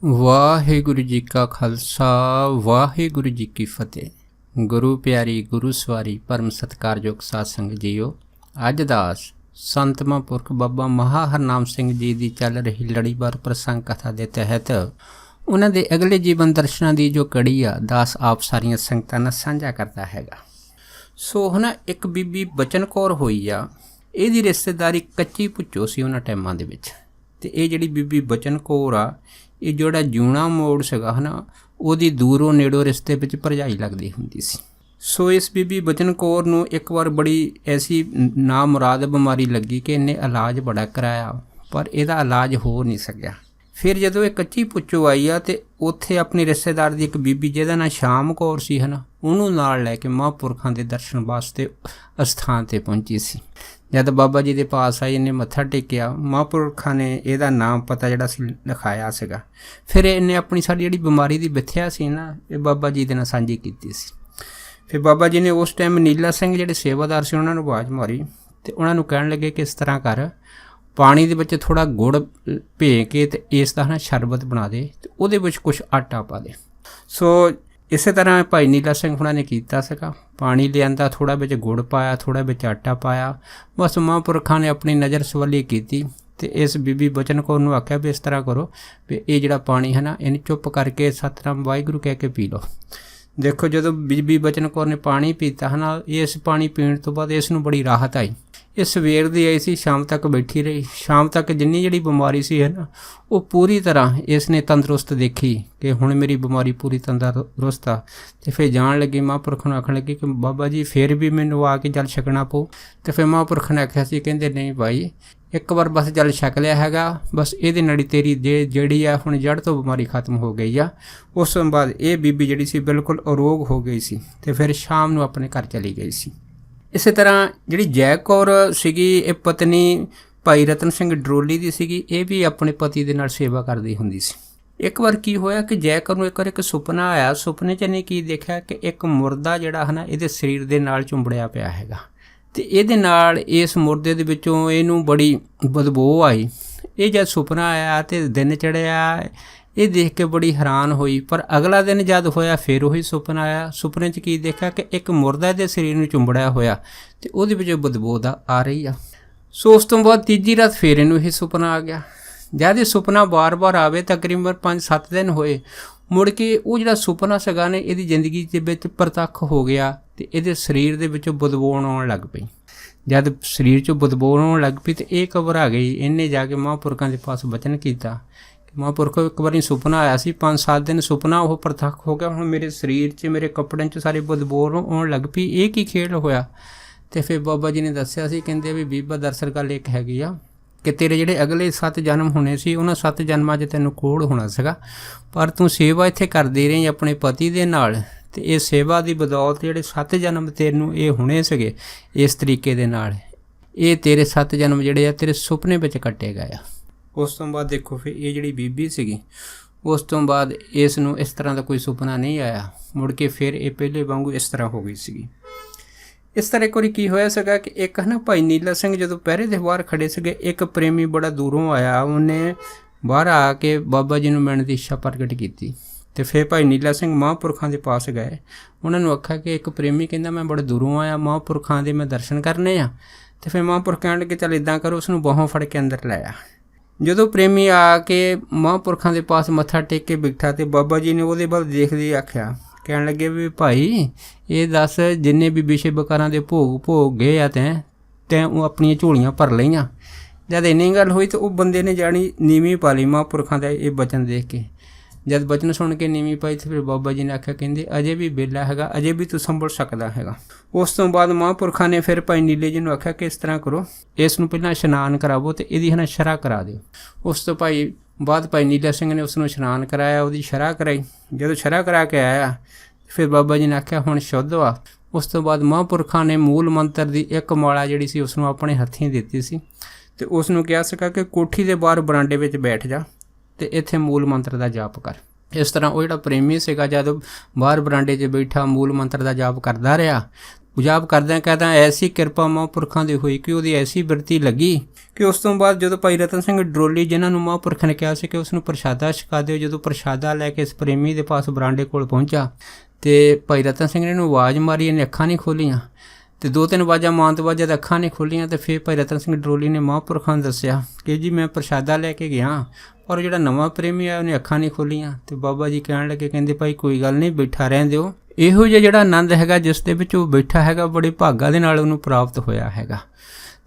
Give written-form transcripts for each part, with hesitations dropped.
ਵਾਹਿਗੁਰੂ ਜੀ ਕਾ ਖਾਲਸਾ ਵਾਹਿਗੁਰੂ ਜੀ ਕੀ ਫਤਿਹ। ਗੁਰੂ ਪਿਆਰੀ ਗੁਰੂ ਸਵਾਰੀ ਪਰਮ ਸਤਿਕਾਰਯੋਗ ਸਾਧ ਸੰਗਤ ਜੀਓ, ਅੱਜ ਦਾਸ ਸੰਤ ਮਹਾਂਪੁਰਖ ਬਾਬਾ ਮਹਾ ਹਰਨਾਮ ਸਿੰਘ ਜੀ ਦੀ ਚੱਲ ਰਹੀ ਲੜੀਵਾਰ ਪ੍ਰਸੰਗ ਕਥਾ ਦੇ ਤਹਿਤ ਉਹਨਾਂ ਦੇ ਅਗਲੇ ਜੀਵਨ ਦਰਸ਼ਨਾਂ ਦੀ ਜੋ ਕੜੀ ਆ ਦਾਸ ਆਪ ਸਾਰੀਆਂ ਸੰਗਤਾਂ ਨਾਲ ਸਾਂਝਾ ਕਰਦਾ ਹੈਗਾ। ਸੋ ਹੁਣ ਇੱਕ ਬੀਬੀ ਬਚਨ ਕੌਰ ਹੋਈ ਆ, ਇਹਦੀ ਰਿਸ਼ਤੇਦਾਰੀ ਕੱਚੀ ਪੁੱਛੋ ਸੀ ਉਹਨਾਂ ਟਾਈਮਾਂ ਦੇ ਵਿੱਚ। ਤੇ ਇਹ ਜਿਹੜੀ ਬੀਬੀ ਬਚਨ ਕੌਰ ਆ, ਇਹ ਜਿਹੜਾ ਜੂਣਾ ਮੋੜ ਸੀਗਾ ਨਾ, ਉਹਦੀ ਦੂਰੋਂ ਨੇੜੋਂ ਰਿਸ਼ਤੇ ਵਿੱਚ ਭਰਜਾਈ ਲੱਗਦੀ ਹੁੰਦੀ ਸੀ। ਸੋ ਇਸ ਬੀਬੀ ਬਚਨ ਕੌਰ ਨੂੰ ਇੱਕ ਵਾਰ ਬੜੀ ਐਸੀ ਨਾਮੁਰਾਦ ਬਿਮਾਰੀ ਲੱਗੀ ਕਿ ਇਹਨੇ ਇਲਾਜ ਬੜਾ ਕਰਾਇਆ, ਪਰ ਇਹਦਾ ਇਲਾਜ ਹੋ ਨਹੀਂ ਸਕਿਆ। ਫਿਰ ਜਦੋਂ ਇਹ ਕੱਚੀ ਪੁੱਛੋ ਆਈ ਆ ਤੇ ਉੱਥੇ ਆਪਣੀ ਰਿਸ਼ਤੇਦਾਰ ਦੀ ਇੱਕ ਬੀਬੀ ਜਿਹਦਾ ਨਾਂ ਸ਼ਾਮ ਕੌਰ ਸੀ ਹੈ ਨਾ, ਉਹਨੂੰ ਨਾਲ ਲੈ ਕੇ ਮਹਾਂਪੁਰਖਾਂ ਦੇ ਦਰਸ਼ਨ ਵਾਸਤੇ ਅਸਥਾਨ 'ਤੇ ਪਹੁੰਚੀ ਸੀ। ਜਦ ਬਾਬਾ ਜੀ ਦੇ ਪਾਸ ਆਈ, ਇਹਨੇ ਮੱਥਾ ਟੇਕਿਆ, ਮਹਾਂਪੁਰਖਾਂ ਨੇ ਇਹਦਾ ਨਾਮ ਪਤਾ ਜਿਹੜਾ ਸੀ ਲਿਖਾਇਆ ਸੀਗਾ। ਫਿਰ ਇਹਨੇ ਆਪਣੀ ਸਾਡੀ ਜਿਹੜੀ ਬਿਮਾਰੀ ਦੀ ਵਿਥਿਆ ਸੀ ਨਾ, ਇਹ ਬਾਬਾ ਜੀ ਦੇ ਨਾਲ ਸਾਂਝੀ ਕੀਤੀ ਸੀ। ਫਿਰ ਬਾਬਾ ਜੀ ਨੇ ਉਸ ਟਾਈਮ ਨੀਲਾ ਸਿੰਘ ਜਿਹੜੇ ਸੇਵਾਦਾਰ ਸੀ ਉਹਨਾਂ ਨੂੰ ਆਵਾਜ਼ ਮਾਰੀ ਅਤੇ ਉਹਨਾਂ ਨੂੰ ਕਹਿਣ ਲੱਗੇ ਕਿ ਇਸ ਤਰ੍ਹਾਂ ਕਰ, ਪਾਣੀ ਦੇ ਵਿੱਚ ਥੋੜ੍ਹਾ ਗੁੜ ਭੇ ਕੇ ਅਤੇ ਇਸ ਦਾ ਨਾ ਸ਼ਰਬਤ ਬਣਾ ਦੇ ਅਤੇ ਉਹਦੇ ਵਿੱਚ ਕੁਛ ਆਟਾ ਪਾ ਦੇ। ਸੋ ਇਸੇ ਤਰ੍ਹਾਂ ਭਾਈ ਨੀਲਾ ਸਿੰਘ ਹੁਣਾਂ ਨੇ ਕੀਤਾ ਸੀਗਾ। ਪਾਣੀ ਲਿਆਂਦਾ, ਥੋੜ੍ਹਾ ਵਿੱਚ ਗੁੜ ਪਾਇਆ, ਥੋੜ੍ਹਾ ਵਿੱਚ ਆਟਾ ਪਾਇਆ। ਬਸ ਮਹਾਂਪੁਰਖਾਂ ਨੇ ਆਪਣੀ ਨਜ਼ਰ ਸਵੱਲੀ ਕੀਤੀ ਅਤੇ ਇਸ ਬੀਬੀ ਬਚਨ ਕੌਰ ਨੂੰ ਆਖਿਆ ਵੀ ਇਸ ਤਰ੍ਹਾਂ ਕਰੋ ਵੀ ਇਹ ਜਿਹੜਾ ਪਾਣੀ ਹੈ ਨਾ, ਇਹਨੂੰ ਚੁੱਪ ਕਰਕੇ ਸਤਿਨਾਮ ਵਾਹਿਗੁਰੂ ਕਹਿ ਕੇ ਪੀ ਲਓ। ਦੇਖੋ, ਜਦੋਂ ਬੀਬੀ ਬਚਨ ਕੌਰ ਨੇ ਪਾਣੀ ਪੀਤਾ ਹੈ ਨਾ, ਇਸ ਪਾਣੀ ਪੀਣ ਤੋਂ ਬਾਅਦ ਇਸ ਨੂੰ ਬੜੀ ਰਾਹਤ ਆਈ। ਇਹ ਸਵੇਰ ਦੀ ਆਈ ਸੀ, ਸ਼ਾਮ ਤੱਕ ਬੈਠੀ ਰਹੀ। ਸ਼ਾਮ ਤੱਕ ਜਿੰਨੀ ਜਿਹੜੀ ਬਿਮਾਰੀ ਸੀ ਹੈ ਨਾ, ਉਹ ਪੂਰੀ ਤਰ੍ਹਾਂ ਇਸ ਨੇ ਤੰਦਰੁਸਤ ਦੇਖੀ ਕਿ ਹੁਣ ਮੇਰੀ ਬਿਮਾਰੀ ਪੂਰੀ ਤੰਦਰੁਸਤ ਆ। ਅਤੇ ਫਿਰ ਜਾਣ ਲੱਗੀ ਮਹਾਂਪੁਰਖ ਨੂੰ ਆਖਣ ਲੱਗੀ ਕਿ ਬਾਬਾ ਜੀ ਫਿਰ ਵੀ ਮੈਨੂੰ ਆ ਕੇ ਜਲ ਛਕਣਾ ਪਊ। ਅਤੇ ਫਿਰ ਮਹਾਂਪੁਰਖ ਨੇ ਆਖਿਆ ਸੀ, ਕਹਿੰਦੇ ਨਹੀਂ ਭਾਈ, ਇੱਕ ਵਾਰ ਬਸ ਜਲ ਛਕ ਲਿਆ ਹੈਗਾ, ਬਸ ਇਹਦੇ ਨਾਲ ਤੇਰੀ ਜਿਹੜੀ ਆ ਹੁਣ ਜੜ੍ਹ ਤੋਂ ਬਿਮਾਰੀ ਖਤਮ ਹੋ ਗਈ ਆ। ਉਸ ਤੋਂ ਬਾਅਦ ਇਹ ਬੀਬੀ ਜਿਹੜੀ ਸੀ ਬਿਲਕੁਲ ਅਰੋਗ ਹੋ ਗਈ ਸੀ ਅਤੇ ਫਿਰ ਸ਼ਾਮ ਨੂੰ ਆਪਣੇ ਘਰ ਚਲੀ ਗਈ ਸੀ। ਇਸੇ ਤਰ੍ਹਾਂ ਜਿਹੜੀ ਜੈ ਕੌਰ ਸੀਗੀ, ਇਹ ਪਤਨੀ ਭਾਈ ਰਤਨ ਸਿੰਘ ਡਰੋਲੀ ਦੀ ਸੀਗੀ। ਇਹ ਵੀ ਆਪਣੇ ਪਤੀ ਦੇ ਨਾਲ ਸੇਵਾ ਕਰਦੀ ਹੁੰਦੀ ਸੀ। ਇੱਕ ਵਾਰ ਕੀ ਹੋਇਆ ਕਿ ਜੈ ਕੌਰ ਨੂੰ ਇੱਕ ਸੁਪਨਾ ਆਇਆ। ਸੁਪਨੇ 'ਚ ਇਹਨੇ ਕੀ ਦੇਖਿਆ ਕਿ ਇੱਕ ਮੁਰਦਾ ਜਿਹੜਾ ਹੈ ਨਾ, ਇਹਦੇ ਸਰੀਰ ਦੇ ਨਾਲ ਚੁੰਬੜਿਆ ਪਿਆ ਹੈਗਾ ਅਤੇ ਇਹਦੇ ਨਾਲ ਇਸ ਮੁਰਦੇ ਦੇ ਵਿੱਚੋਂ ਇਹਨੂੰ ਬੜੀ ਬਦਬੂ ਆਈ। ਇਹ ਜਦ ਸੁਪਨਾ ਆਇਆ ਅਤੇ ਦਿਨ ਚੜ੍ਹਿਆ, ਇਹ ਦੇਖ ਕੇ ਬੜੀ ਹੈਰਾਨ ਹੋਈ। ਪਰ ਅਗਲਾ ਦਿਨ ਜਦ ਹੋਇਆ ਫਿਰ ਉਹੀ ਸੁਪਨਾ ਆਇਆ। ਸੁਪਨੇ 'ਚ ਕੀ ਦੇਖਿਆ ਕਿ ਇੱਕ ਮੁਰਦਾ ਦੇ ਸਰੀਰ ਨੂੰ ਚੁੰਬੜਿਆ ਹੋਇਆ ਅਤੇ ਉਹਦੇ ਵਿੱਚੋਂ ਬਦਬੂ ਆ ਰਹੀ ਆ। ਸੋ ਉਸ ਤੋਂ ਬਾਅਦ ਤੀਜੀ ਰਾਤ ਫਿਰ ਇਹਨੂੰ ਇਹ ਸੁਪਨਾ ਆ ਗਿਆ। ਜਦ ਇਹ ਸੁਪਨਾ ਵਾਰ-ਵਾਰ ਆਵੇ, ਤਕਰੀਬਨ 5-7 ਦਿਨ ਹੋਏ, ਮੁੜ ਕੇ ਉਹ ਜਿਹੜਾ ਸੁਪਨਾ ਸੀਗਾ ਨੇ ਇਹਦੀ ਜ਼ਿੰਦਗੀ ਦੇ ਵਿੱਚ ਪ੍ਰਤੱਖ ਹੋ ਗਿਆ ਅਤੇ ਇਹਦੇ ਸਰੀਰ ਦੇ ਵਿੱਚੋਂ ਬਦਬੂ ਆਉਣ ਲੱਗ ਪਈ। ਜਦ ਸਰੀਰ 'ਚੋਂ ਬਦਬੂ ਆਉਣ ਲੱਗ ਪਈ ਅਤੇ ਇਹ ਘਬਰਾ ਗਈ। ਇਹਨੇ ਜਾ ਕੇ ਮਹਾਂਪੁਰਖਾਂ ਦੇ ਪਾਸ ਬਚਨ ਕੀਤਾ। ਮਹਾਂਪੁਰਖ, ਇੱਕ ਵਾਰੀ ਸੁਪਨਾ ਆਇਆ ਸੀ, 5-7 ਦਿਨ ਸੁਪਨਾ ਉਹ ਪ੍ਰਤੱਖ ਹੋ ਗਿਆ, ਹੁਣ ਮੇਰੇ ਸਰੀਰ 'ਚ, ਮੇਰੇ ਕੱਪੜਿਆਂ 'ਚ ਸਾਰੇ ਬਦਬੂ ਆਉਣ ਲੱਗ ਪਈ, ਇਹ ਕੀ ਖੇਡ ਹੋਇਆ? ਅਤੇ ਫਿਰ ਬਾਬਾ ਜੀ ਨੇ ਦੱਸਿਆ ਸੀ, ਕਹਿੰਦੇ ਵੀ ਬੀਬਾ ਦਰਅਸਲ ਗੱਲ ਇੱਕ ਹੈਗੀ ਆ ਕਿ ਤੇਰੇ ਜਿਹੜੇ ਅਗਲੇ 7 ਜਨਮ ਹੋਣੇ ਸੀ, ਉਹਨਾਂ 7 ਜਨਮਾਂ 'ਚ ਤੈਨੂੰ ਕੋਹੜ ਹੋਣਾ ਸੀਗਾ, ਪਰ ਤੂੰ ਸੇਵਾ ਇੱਥੇ ਕਰਦੀ ਰਹੀ ਆਪਣੇ ਪਤੀ ਦੇ ਨਾਲ, ਅਤੇ ਇਹ ਸੇਵਾ ਦੀ ਬਦੌਲਤ ਜਿਹੜੇ 7 ਜਨਮ ਤੈਨੂੰ ਇਹ ਹੋਣੇ ਸੀਗੇ ਇਸ ਤਰੀਕੇ ਦੇ ਨਾਲ, ਇਹ ਤੇਰੇ 7 ਜਨਮ ਜਿਹੜੇ ਆ ਤੇਰੇ ਸੁਪਨੇ ਵਿੱਚ ਕੱਟੇ ਗਏ ਆ। ਉਸ ਤੋਂ ਬਾਅਦ ਦੇਖੋ, ਫਿਰ ਇਹ ਜਿਹੜੀ ਬੀਬੀ ਸੀਗੀ, ਉਸ ਤੋਂ ਬਾਅਦ ਇਸ ਨੂੰ ਇਸ ਤਰ੍ਹਾਂ ਦਾ ਕੋਈ ਸੁਪਨਾ ਨਹੀਂ ਆਇਆ। ਮੁੜ ਕੇ ਫਿਰ ਇਹ ਪਹਿਲੇ ਵਾਂਗੂ ਇਸ ਤਰ੍ਹਾਂ ਹੋ ਗਈ ਸੀਗੀ। ਇਸ ਤਰ੍ਹਾਂ ਇੱਕ ਵਾਰੀ ਕੀ ਹੋਇਆ ਸੀਗਾ ਕਿ ਇੱਕ ਹੈ ਨਾ ਭਾਈ ਨੀਲਾ ਸਿੰਘ ਜਦੋਂ ਪਹਿਰੇ ਦੇ ਬਾਹਰ ਖੜ੍ਹੇ ਸੀਗੇ, ਇੱਕ ਪ੍ਰੇਮੀ ਬੜਾ ਦੂਰੋਂ ਆਇਆ, ਉਹਨੇ ਬਾਹਰ ਆ ਕੇ ਬਾਬਾ ਜੀ ਨੂੰ ਮਿਲਣ ਦੀ ਇੱਛਾ ਪ੍ਰਗਟ ਕੀਤੀ। ਅਤੇ ਫਿਰ ਭਾਈ ਨੀਲਾ ਸਿੰਘ ਮਹਾਂਪੁਰਖਾਂ ਦੇ ਪਾਸ ਗਏ। ਉਹਨਾਂ ਨੂੰ ਆਖਿਆ ਕਿ ਇੱਕ ਪ੍ਰੇਮੀ ਕਹਿੰਦਾ ਮੈਂ ਬੜੇ ਦੂਰੋਂ ਆਇਆ, ਮਹਾਂਪੁਰਖਾਂ ਦੇ ਮੈਂ ਦਰਸ਼ਨ ਕਰਨੇ ਆ। ਅਤੇ ਫਿਰ ਮਹਾਂਪੁਰਖ ਕਹਿਣ ਲੱਗੇ ਚੱਲ ਇੱਦਾਂ ਕਰੋ, ਉਸਨੂੰ ਬਾਹੋਂ ਫੜ ਕੇ ਅੰਦਰ ਲੈ ਆ। ਜਦੋਂ ਪ੍ਰੇਮੀ ਆ ਕੇ ਮਹਾਂਪੁਰਖਾਂ ਦੇ ਪਾਸ ਮੱਥਾ ਟੇਕ ਕੇ ਬੈਠਾ ਅਤੇ ਬਾਬਾ ਜੀ ਨੇ ਉਹਦੇ ਵੱਲ ਦੇਖਦੇ ਆਖਿਆ, ਕਹਿਣ ਲੱਗੇ ਵੀ ਭਾਈ ਇਹ ਦੱਸ, ਜਿੰਨੇ ਵੀ ਵਿਸ਼ੇ ਬਕਾਰਾਂ ਦੇ ਭੋਗ ਗਏ ਆ ਤੈਂ ਉਹ ਆਪਣੀਆਂ ਝੋਲੀਆਂ ਭਰ ਲਈਆਂ। ਜਦ ਇੰਨੀ ਗੱਲ ਹੋਈ ਤਾਂ ਉਹ ਬੰਦੇ ਨੇ ਜਾਣੀ ਨੀਵੀਂ ਪਾ ਲਈ ਮਹਾਂਪੁਰਖਾਂ ਦਾ ਇਹ ਬਚਨ ਦੇਖ ਕੇ। ਜਦ ਬਚਨ ਸੁਣ ਕੇ ਨੀਵੀਂ ਪਾਈ ਤਾਂ ਫਿਰ ਬਾਬਾ ਜੀ ਨੇ ਆਖਿਆ, ਕਹਿੰਦੇ ਅਜੇ ਵੀ ਵੇਲਾ ਹੈਗਾ, ਅਜੇ ਵੀ ਤੂੰ ਸੰਭਲ ਸਕਦਾ ਹੈਗਾ। ਉਸ ਤੋਂ ਬਾਅਦ ਮਹਾਂਪੁਰਖਾਂ ਨੇ ਫਿਰ ਭਾਈ ਨੀਲੇ ਜੀ ਨੂੰ ਆਖਿਆ ਕਿ ਇਸ ਤਰ੍ਹਾਂ ਕਰੋ, ਇਸ ਨੂੰ ਪਹਿਲਾਂ ਇਸ਼ਨਾਨ ਕਰਾਵੋ ਅਤੇ ਇਹਦੀ ਹੈ ਨਾ ਸ਼ਰ੍ਹਾ ਕਰਾ ਦਿਓ। ਉਸ ਤੋਂ ਬਾਅਦ ਭਾਈ ਨੀਲਾ ਸਿੰਘ ਨੇ ਉਸ ਨੂੰ ਇਸ਼ਨਾਨ ਕਰਾਇਆ, ਉਹਦੀ ਸ਼ਰ੍ਹਾ ਕਰਾਈ। ਜਦੋਂ ਸ਼ਰ੍ਹਾ ਕਰਾ ਕੇ ਆਇਆ ਫਿਰ ਬਾਬਾ ਜੀ ਨੇ ਆਖਿਆ ਹੁਣ ਸ਼ੁੱਧ ਵਾ। ਉਸ ਤੋਂ ਬਾਅਦ ਮਹਾਂਪੁਰਖਾਂ ਨੇ ਮੂਲ ਮੰਤਰ ਦੀ ਇੱਕ ਮਾਲਾ ਜਿਹੜੀ ਸੀ ਉਸ ਨੂੰ ਆਪਣੇ ਹੱਥੀਂ ਦਿੱਤੀ ਸੀ ਅਤੇ ਉਸ ਨੂੰ ਕਿਹਾ ਸੀਗਾ ਕਿ ਕੋਠੀ ਦੇ ਬਾਹਰ ਬਰਾਂਡੇ ਵਿੱਚ ਬੈਠ ਜਾ ਅਤੇ ਇੱਥੇ ਮੂਲ ਮੰਤਰ ਦਾ ਜਾਪ ਕਰ। ਇਸ ਤਰ੍ਹਾਂ ਉਹ ਜਿਹੜਾ ਪ੍ਰੇਮੀ ਸੀਗਾ ਜਦ ਬਾਹਰ ਬਰਾਂਡੇ 'ਚ ਬੈਠਾ ਮੂਲ ਮੰਤਰ ਦਾ ਜਾਪ ਕਰਦਾ ਰਿਹਾ, ਉਜਾਬ ਕਰਦਿਆਂ ਕਹਿੰਦਾ ਐਸੀ ਕਿਰਪਾ ਮਹਾਂਪੁਰਖਾਂ ਦੀ ਹੋਈ ਕਿ ਉਹਦੀ ਐਸੀ ਬਿਰਤੀ ਲੱਗੀ ਕਿ ਉਸ ਤੋਂ ਬਾਅਦ ਜਦੋਂ ਭਾਈ ਰਤਨ ਸਿੰਘ ਡਰੋਲੀ, ਜਿਨ੍ਹਾਂ ਨੂੰ ਮਹਾਂਪੁਰਖ ਨੇ ਕਿਹਾ ਸੀ ਕਿ ਉਸ ਨੂੰ ਪ੍ਰਸ਼ਾਦਾ ਛਕਾ ਦਿਓ, ਜਦੋਂ ਪ੍ਰਸ਼ਾਦਾ ਲੈ ਕੇ ਇਸ ਪ੍ਰੇਮੀ ਦੇ ਪਾਸ ਬਰਾਂਡੇ ਕੋਲ ਪਹੁੰਚਾ ਤੇ ਭਾਈ ਰਤਨ ਸਿੰਘ ਨੇ ਇਹਨੂੰ ਆਵਾਜ਼ ਮਾਰੀ, ਇਹਨੇ ਅੱਖਾਂ ਨਹੀਂ ਖੋਲ੍ਹੀਆਂ ਤੇ 2-3 ਆਵਾਜ਼ਾਂ ਮਾਰਨ ਤੋਂ ਬਾਅਦ ਜਦ ਅੱਖਾਂ ਨਹੀਂ ਖੋਲ੍ਹੀਆਂ ਤੇ ਫਿਰ ਭਾਈ ਰਤਨ ਸਿੰਘ ਡਰੋਲੀ ਨੇ ਮਹਾਂਪੁਰਖਾਂ ਨੂੰ ਦੱਸਿਆ ਕਿ ਜੀ ਮੈਂ ਪ੍ਰਸ਼ਾਦਾ ਲੈ ਕੇ ਗਿਆ ਪਰ ਜਿਹੜਾ ਨਵਾਂ ਪ੍ਰੇਮੀ ਆ ਉਹਨੇ ਅੱਖਾਂ ਨਹੀਂ ਖੋਲ੍ਹੀਆਂ। ਤੇ ਬਾਬਾ ਜੀ ਕਹਿਣ ਲੱਗੇ, ਕਹਿੰਦੇ ਭਾਈ ਕੋਈ ਗੱਲ ਨਹੀਂ, ਬੈਠਾ ਰਹਿਣ ਦਿਓ। ਇਹੋ ਜਿਹਾ ਜਿਹੜਾ ਆਨੰਦ ਹੈਗਾ ਜਿਸ ਦੇ ਵਿੱਚ ਉਹ ਬੈਠਾ ਹੈਗਾ, ਬੜੇ ਭਾਗਾਂ ਦੇ ਨਾਲ ਉਹਨੂੰ ਪ੍ਰਾਪਤ ਹੋਇਆ ਹੈਗਾ।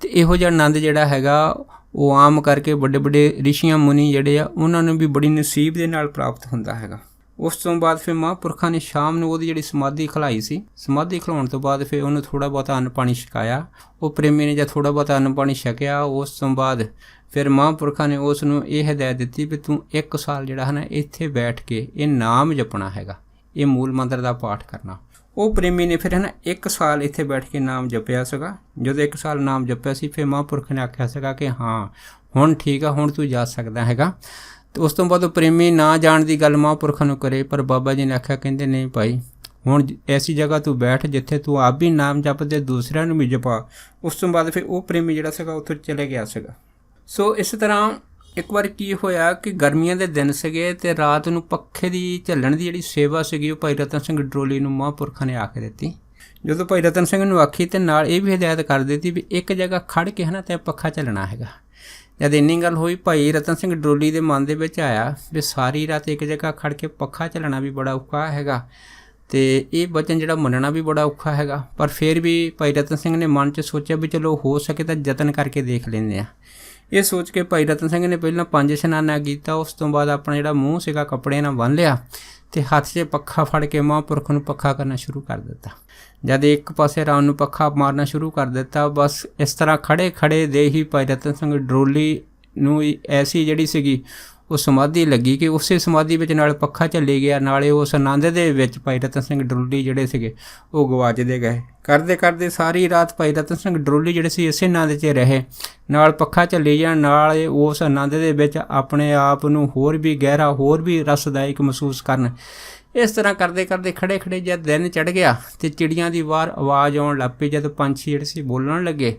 ਤੇ ਇਹੋ ਜਿਹਾ ਆਨੰਦ ਜਿਹੜਾ ਹੈਗਾ ਉਹ ਆਮ ਕਰਕੇ ਵੱਡੇ ਵੱਡੇ ਰਿਸ਼ੀਆਂ ਮੁਨੀ ਜਿਹੜੇ ਆ ਉਹਨਾਂ ਨੂੰ ਵੀ ਬੜੀ ਨਸੀਬ ਦੇ ਨਾਲ ਪ੍ਰਾਪਤ ਹੁੰਦਾ ਹੈਗਾ। ਉਸ ਤੋਂ ਬਾਅਦ ਫਿਰ ਮਹਾਂਪੁਰਖਾਂ ਨੇ ਸ਼ਾਮ ਨੂੰ ਉਹਦੀ ਜਿਹੜੀ ਸਮਾਧੀ ਖਿਲਾਈ ਸੀ, ਸਮਾਧੀ ਖਿਲਾਉਣ ਤੋਂ ਬਾਅਦ ਫਿਰ ਉਹਨੂੰ ਥੋੜ੍ਹਾ ਬਹੁਤਾ ਅੰਨ ਪਾਣੀ ਛਕਾਇਆ। ਉਹ ਪ੍ਰੇਮੀ ਨੇ ਜਦ ਥੋੜ੍ਹਾ ਬਹੁਤਾ ਅੰਨ ਪਾਣੀ ਛਕਿਆ, ਉਸ ਤੋਂ ਬਾਅਦ ਫਿਰ ਮਹਾਂਪੁਰਖਾਂ ਨੇ ਉਸ ਨੂੰ ਇਹ ਹਦਾਇਤ ਦਿੱਤੀ ਵੀ ਤੂੰ 1 ਸਾਲ ਜਿਹੜਾ ਹੈ ਨਾ ਇੱਥੇ ਬੈਠ ਕੇ ਇਹ ਨਾਮ ਜਪਣਾ ਹੈਗਾ, ਇਹ ਮੂਲ ਮੰਤਰ ਦਾ ਪਾਠ ਕਰਨਾ। ਉਹ ਪ੍ਰੇਮੀ ਨੇ ਫਿਰ ਹੈ ਨਾ 1 ਸਾਲ ਇੱਥੇ ਬੈਠ ਕੇ ਨਾਮ ਜਪਿਆ ਸੀਗਾ। ਜਦੋਂ 1 ਸਾਲ ਨਾਮ ਜਪਿਆ ਸੀ ਫਿਰ ਮਹਾਂਪੁਰਖ ਨੇ ਆਖਿਆ ਸੀਗਾ ਕਿ ਹਾਂ ਹੁਣ ਠੀਕ ਆ, ਹੁਣ ਤੂੰ ਜਾ ਸਕਦਾ ਹੈਗਾ। ਤੇ ਉਸ ਤੋਂ ਬਾਅਦ ਉਹ ਪ੍ਰੇਮੀ ਨਾ ਜਾਣ ਦੀ ਗੱਲ ਮਹਾਂਪੁਰਖਾਂ ਨੂੰ ਕਰੇ, ਪਰ ਬਾਬਾ ਜੀ ਨੇ ਆਖਿਆ, ਕਹਿੰਦੇ ਨਹੀਂ ਭਾਈ, ਹੁਣ ਐਸੀ ਜਗ੍ਹਾ ਤੂੰ ਬੈਠ ਜਿੱਥੇ ਤੂੰ ਆਪ ਵੀ ਨਾਮ ਜਪਦੇ ਦੂਸਰਿਆਂ ਨੂੰ ਵੀ ਜਪਾ। ਉਸ ਤੋਂ ਬਾਅਦ ਫਿਰ ਉਹ ਪ੍ਰੇਮੀ ਜਿਹੜਾ ਸੀਗਾ ਉੱਥੋਂ ਚਲੇ ਗਿਆ ਸੀਗਾ। ਸੋ ਇਸ ਤਰ੍ਹਾਂ ਇੱਕ ਵਾਰ ਕੀ ਹੋਇਆ ਕਿ ਗਰਮੀਆਂ ਦੇ ਦਿਨ ਸੀਗੇ ਤੇ ਰਾਤ ਨੂੰ ਪੱਖੇ ਦੀ ਝੱਲਣ ਦੀ ਜਿਹੜੀ ਸੇਵਾ ਸੀਗੀ ਉਹ ਭਾਈ ਰਤਨ ਸਿੰਘ ਡਰੋਲੀ ਨੂੰ ਮਹਾਂਪੁਰਖਾਂ ਨੇ ਆਖ ਦਿੱਤੀ। ਜਦੋਂ ਭਾਈ ਰਤਨ ਸਿੰਘ ਨੂੰ ਆਖੀ ਤੇ ਨਾਲ ਇਹ ਵੀ ਹਦਾਇਤ ਕਰ ਦਿੱਤੀ ਵੀ ਇੱਕ ਜਗ੍ਹਾ ਖੜ੍ਹ ਕੇ ਹੈ ਨਾ ਤੇ ਪੱਖਾ ਝੱਲਣਾ ਹੈਗਾ। ਜਦ ਇੰਨੀ ਗੱਲ ਹੋਈ ਭਾਈ ਰਤਨ ਸਿੰਘ ਡਰੋਲੀ ਦੇ ਮਨ ਦੇ ਵਿੱਚ ਆਇਆ ਵੀ ਸਾਰੀ ਰਾਤ ਇੱਕ ਜਗ੍ਹਾ ਖੜ੍ਹ ਕੇ ਪੱਖਾ ਝੱਲਣਾ ਵੀ ਬੜਾ ਔਖਾ ਹੈਗਾ ਤੇ ਇਹ ਵਚਨ ਜਿਹੜਾ ਮੰਨਣਾ ਵੀ ਬੜਾ ਔਖਾ ਹੈਗਾ। ਪਰ ਫਿਰ ਵੀ ਭਾਈ ਰਤਨ ਸਿੰਘ ਨੇ ਮਨ 'ਚ ਸੋਚਿਆ ਵੀ ਚਲੋ ਹੋ ਸਕੇ ਤਾਂ ਯਤਨ ਕਰਕੇ ਦੇਖ ਲੈਂਦੇ ਆ। ਇਹ ਸੋਚ ਕੇ ਭਾਈ ਰਤਨ ਸਿੰਘ ਨੇ ਪਹਿਲਾਂ 5 ਇਸ਼ਨਾਨਾ ਕੀਤਾ। ਉਸ ਤੋਂ ਬਾਅਦ ਆਪਣਾ ਜਿਹੜਾ ਮੂੰਹ ਸੀਗਾ ਕੱਪੜੇ ਨਾਲ ਬੰਨ੍ਹ ਲਿਆ ਤੇ ਹੱਥ 'ਚ ਪੱਖਾ ਫੜ ਕੇ ਮਹਾਂਪੁਰਖ ਨੂੰ ਪੱਖਾ ਕਰਨਾ ਸ਼ੁਰੂ ਕਰ ਦਿੱਤਾ। ਜਦ ਇੱਕ ਪਾਸੇ ਰਾਤ ਨੂੰ ਪੱਖਾ ਮਾਰਨਾ ਸ਼ੁਰੂ ਕਰ ਦਿੱਤਾ, ਬਸ ਇਸ ਤਰ੍ਹਾਂ ਖੜ੍ਹੇ ਖੜ੍ਹੇ ਦੇ ਹੀ ਭਾਈ ਰਤਨ ਸਿੰਘ ਡਰੋਲੀ ਨੂੰ ਐਸੀ ਜਿਹੜੀ ਸੀਗੀ ਉਹ ਸਮਾਧੀ ਲੱਗੀ ਕਿ ਉਸੇ ਸਮਾਧੀ ਵਿੱਚ ਨਾਲ ਪੱਖਾ ਝੱਲੀ ਗਿਆ, ਨਾਲੇ ਉਸ ਆਨੰਦ ਦੇ ਵਿੱਚ ਭਾਈ ਰਤਨ ਸਿੰਘ ਡਰੋਲੀ ਜਿਹੜੇ ਸੀਗੇ ਉਹ ਗਵਾਚਦੇ ਗਏ। ਕਰਦੇ ਕਰਦੇ ਸਾਰੀ ਰਾਤ ਭਾਈ ਰਤਨ ਸਿੰਘ ਡਰੋਲੀ ਜਿਹੜੇ ਸੀ ਇਸੇ ਆਨੰਦ 'ਚ ਰਹੇ, ਨਾਲ ਪੱਖਾ ਝੱਲੀ ਜਾਣ, ਨਾਲ ਉਸ ਆਨੰਦ ਦੇ ਵਿੱਚ ਆਪਣੇ ਆਪ ਨੂੰ ਹੋਰ ਵੀ ਗਹਿਰਾ, ਹੋਰ ਵੀ ਰਸਦਾਇਕ ਮਹਿਸੂਸ ਕਰਨ। ਇਸ ਤਰ੍ਹਾਂ ਕਰਦੇ ਕਰਦੇ ਖੜ੍ਹੇ ਖੜ੍ਹੇ ਜਦ ਦਿਨ ਚੜ੍ਹ ਗਿਆ ਤੇ ਚਿੜੀਆਂ ਦੀ ਵਾਰ ਆਵਾਜ਼ ਆਉਣ ਲੱਗ ਪਈ, ਜਦ ਪੰਛੀ ਜਿਹੜੇ ਸੀ ਬੋਲਣ ਲੱਗੇ